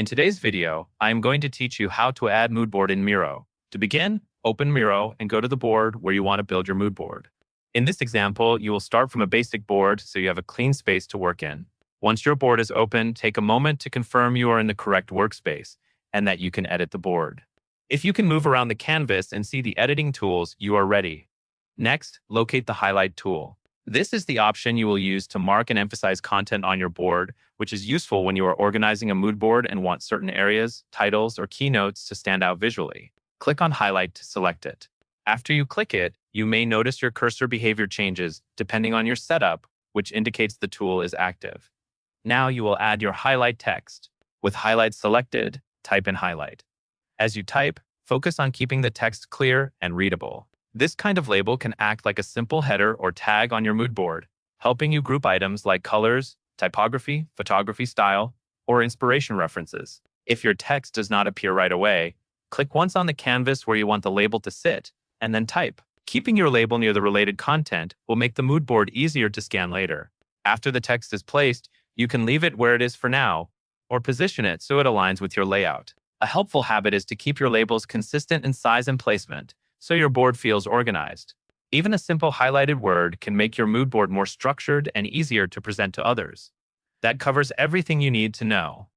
In today's video, I am going to teach you how to add Moodboard in Miro. To begin, open Miro and go to the board where you want to build your Moodboard. In this example, you will start from a basic board so you have a clean space to work in. Once your board is open, take a moment to confirm you are in the correct workspace and that you can edit the board. If you can move around the canvas and see the editing tools, you are ready. Next, locate the highlight tool. This is the option you will use to mark and emphasize content on your board, which is useful when you are organizing a mood board and want certain areas, titles, or keynotes to stand out visually. Click on Highlight to select it. After you click it, you may notice your cursor behavior changes depending on your setup, which indicates the tool is active. Now you will add your highlight text. With highlight selected, type in highlight. As you type, focus on keeping the text clear and readable. This kind of label can act like a simple header or tag on your mood board, helping you group items like colors, typography, photography style, or inspiration references. If your text does not appear right away, click once on the canvas where you want the label to sit, and then type. Keeping your label near the related content will make the mood board easier to scan later. After the text is placed, you can leave it where it is for now, or position it so it aligns with your layout. A helpful habit is to keep your labels consistent in size and placement, so your board feels organized. Even a simple highlighted word can make your mood board more structured and easier to present to others. That covers everything you need to know.